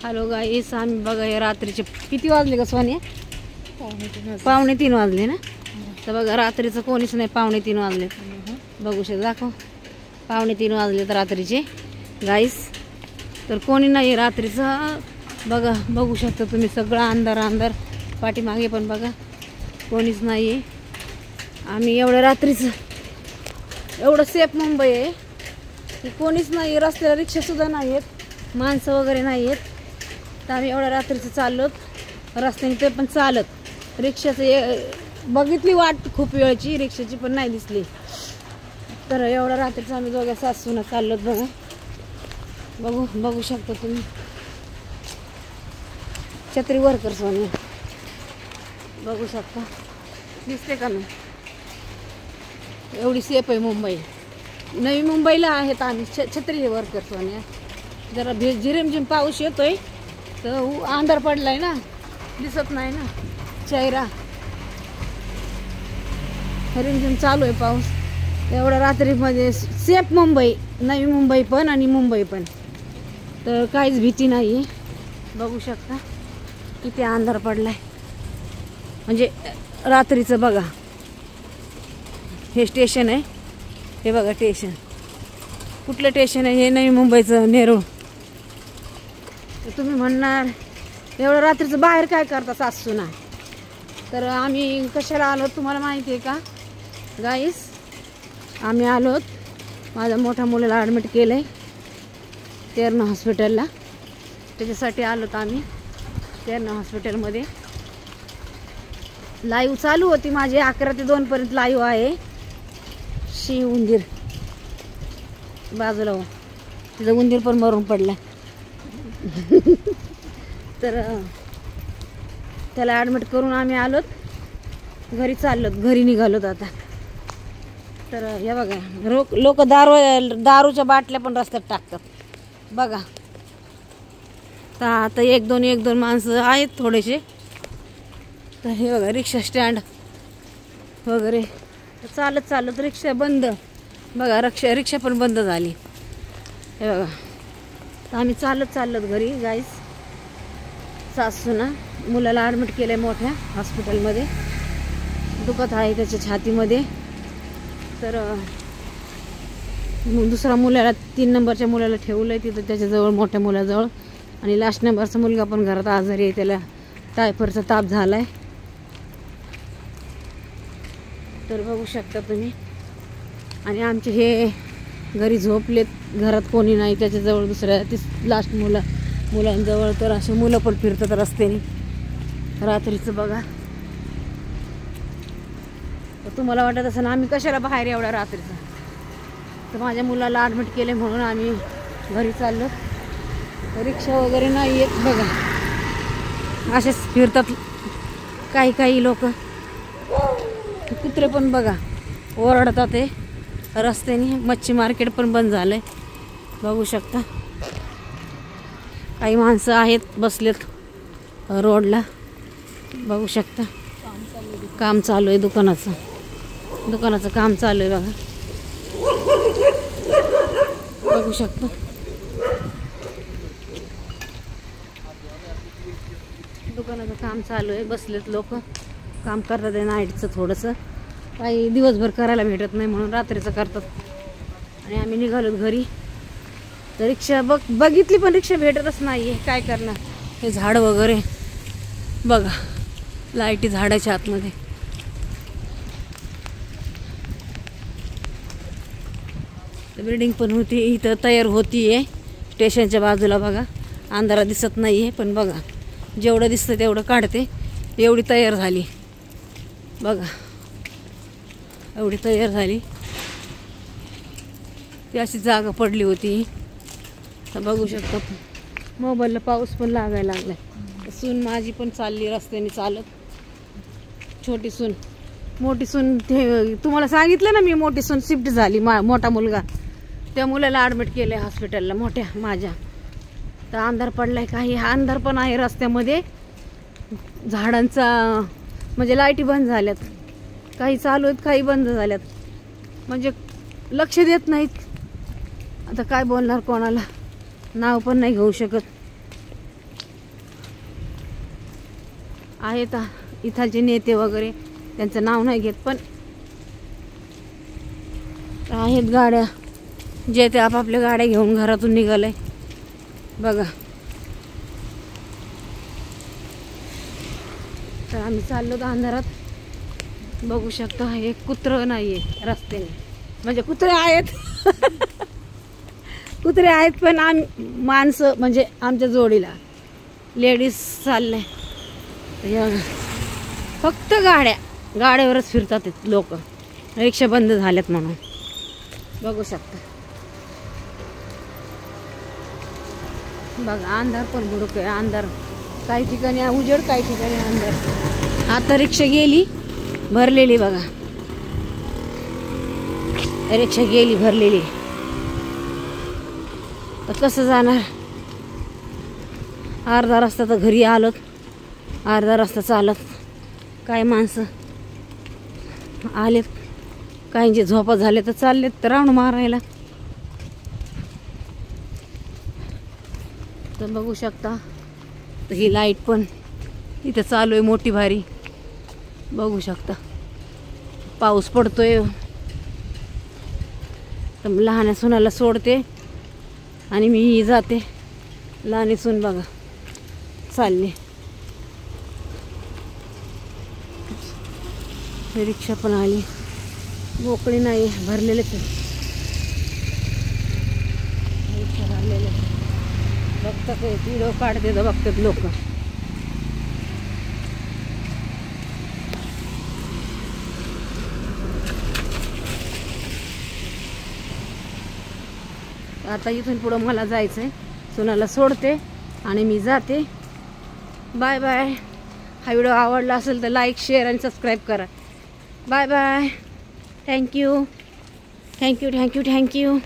Hello गाईस, आम्ही बघा हे रात्रीचे किती वाजले का सोनिया? 2:45 वाजले ना. तर बघा रात्रीचं कोणीच नाही, 2:45 वाजले. बघू शकता, दाखव 2:45 वाजले तर रात्रीचे गाईस. तर कोणी नाही रात्रीचं. बघा बघू शकता तुम्ही, सगळं अंधार अंधार. पाठीमागे पण बघा कोणीच नाही आहे. आम्ही एवढं रात्रीचं एवढं सेफ मुंबई आहे की कोणीच नाही, रस्त्याला रिक्षासुद्धा नाही आहेत, माणसं वगैरे नाही आहेत. तर आम्ही एवढ्या रात्रीचं चाललोत रस्त्याने, ते पण चालत. रिक्षाचं बघितली वाट खूप वेळची, रिक्षाची पण नाही दिसली. तर एवढ्या रात्रीचं आम्ही दोघ्या सासूना चाललोत. बघा बघू शकता तुम्ही, छत्री वर्कर सोनी बघू शकता, दिसते का नाही? एवढी सेफ आहे मुंबई. नवी मुंबईला आहेत आम्ही छत्री वर्कर सोनी. जरा झिरिमझिम पाऊस येतोय तर अंधार पडलाय ना, दिसत नाही ना चेहरा. रिमझिम चालू आहे पाऊस. एवढ्या रात्रीमध्ये सेफ मुंबई, नवी मुंबई पण आणि मुंबई पण. तर काहीच भीती नाही आहे. बघू शकता किती अंधार पडलाय, म्हणजे रात्रीचं. बघा हे स्टेशन आहे, हे बघा स्टेशन. कुठलं स्टेशन आहे? हे नवी मुंबईचं नेरूळ. तर तुम्ही म्हणणार एवढं रात्रीचं बाहेर काय करता सासूना? तर आम्ही कशाला आलो तुम्हाला माहिती आहे का गाईस? आम्ही आलोत, माझ्या मोठ्या मुलाला ॲडमिट केलं आहे तेरणा हॉस्पिटलला. त्याच्यासाठी आलोत आम्ही तेरणा हॉस्पिटलमध्ये. लाईव्ह चालू होती माझी, 11 ते 2 पर्यंत लाईव्ह आहे. शिव उंदीर बाजूला हो, तिथं उंदीर पण मरून पडला. तर त्याला ॲडमिट करून आम्ही आलोत, घरी चाललोत, घरी निघालोत आता. तर हे बघा लोक दारूच्या बाटल्या पण रस्त्यात टाकतात बघा. तर आता एक दोन माणसं आहेत थोडेसे. तर हे बघा रिक्षा स्टँड वगैरे. चालत रिक्षा बंद. बघा रिक्षा पण बंद झाली. हे बघा, तर आम्ही चालत घरी गाईस. सासूना मुलाला ॲडमिट केलं आहे मोठ्या हॉस्पिटलमध्ये, दुखत आहे त्याच्या छातीमध्ये. तर दुसरा मुलाला 3 नंबरच्या मुलाला ठेवलं आहे तिथं त्याच्याजवळ, मोठ्या मुलाजवळ. आणि लास्ट नंबरचा मुलगा पण घरात आजारी आहे, त्याला टायफॉइडचा ताप झाला आहे. तर बघू शकता तुम्ही. आणि आमचे हे घरी झोपलेत, घरात कोणी नाही त्याच्याजवळ, दुसऱ्या लास्ट मुलांजवळ. तर असे मुलं पण फिरतात रस्त्याने रात्रीचं बघा. तर तुम्हाला वाटत असं ना आम्ही कशाला बाहेर एवढ्या रात्रीचं? तर माझ्या मुलाला ॲडमिट केले म्हणून आम्ही घरी चाललो. रिक्षा वगैरे नाही येत बघा, असेच फिरतात काही लोक. कुत्रे पण बघा ओरडतात ते रस्त्याने. मच्छी मार्केट पण बंद झालं आहे बघू शकता. काही माणसं आहेत बसलेत रोडला बघू शकता. काम चालू आहे दुकानाचं काम चालू आहे बघा, बघू शकता. दुकानाचं काम चालू आहे, बसलेत लोक, काम करतात आहे नाईटचं थोडंसं. काही दिवसभर करायला भेटत नाही म्हणून रात्रीचं करतात. आणि आम्ही निघालो घरी. तर रिक्षा बघितली पण रिक्षा भेटतच नाही आहे, काय करणार? हे झाड वगैरे बघा, लाईटी झाडाच्या आतमध्ये. बिल्डिंग पण होती इथं, तयार होती आहे स्टेशनच्या बाजूला बघा. अंधारा दिसत नाही आहे पण बघा जेवढं दिसतं तेवढं काढते. एवढी तयार झाली बघा, एवढी तयार झाली. ती अशी जागा पडली होती. तर बघू शकता मोबाईलला पाऊस पण लागायला लागलाय. सून माझी पण चालली रस्त्याने चालत. छोटी सून, मोठी सून ते तुम्हाला सांगितलं ना मी, मोठी सून शिफ्ट झाली. मोठा मुलगा, त्या मुलाला ॲडमिट केलं आहे हॉस्पिटलला मोठ्या माझ्या. तर अंधार पडलाय, काही अंधार पण आहे रस्त्यामध्ये. झाडांचा म्हणजे लाईटी बंद झाल्यात, काही चालू आहेत काही बंद झाल्यात, म्हणजे लक्ष देत नाहीत. आता काय बोलणार कोणाला, नाव पण नाही घेऊ शकत. आहेत इथालचे नेते वगैरे, त्यांचं नाव नाही घेत, पण आहेत गाड्या, जे ते आपापल्या गाड्या घेऊन घरातून निघाले बघा. तर आम्ही चाललो तर अंधारात. बघू शकता एक कुत्रं नाही आहे रस्त्याने, म्हणजे कुत्रे आहेत कुत्रे आहेत, पण माणसं म्हणजे आमच्या जोडीला लेडीज चालले. फक्त गाड्यावरच फिरतात लोक, रिक्षा बंद झाल्यात म्हणून. बघू शकता बघा, अंधार पण बुडूक आहे. अंधार काही ठिकाणी उजेड, काही ठिकाणी अंधार. आता रिक्षा गेली भरलेली बघा, रिक्षा गेली भरलेली. तर कसं जाणार? अर्धा रस्ता तर घरी आलोत, अर्धा रस्ता चालत. काय माणसं आलेत, काहींचे झोपा झाले तर चाललेत राऊंड मारायला. तर बघू शकता, तर ही लाईट पण इथे चालू आहे मोठी भारी. बघू शकता पाऊस पडतोय. तर लहान सुनाला सोडते आणि मी जाते. लहान सून बघा चालली. रिक्षा पण आली, मोकळी नाही, भरलेलेच आहे रिक्षा, भरलेले. बघतात व्हिडिओ काढते तर बघतात लोक. आता इथून पुढं मला जायचंय. सुनाला सोडते आणि मी जाते. Bye bye. हा व्हिडिओ आवडला असेल तर लाईक, शेअर आणि सबस्क्राईब करा. Bye bye. Thank you thank you thank you thank you.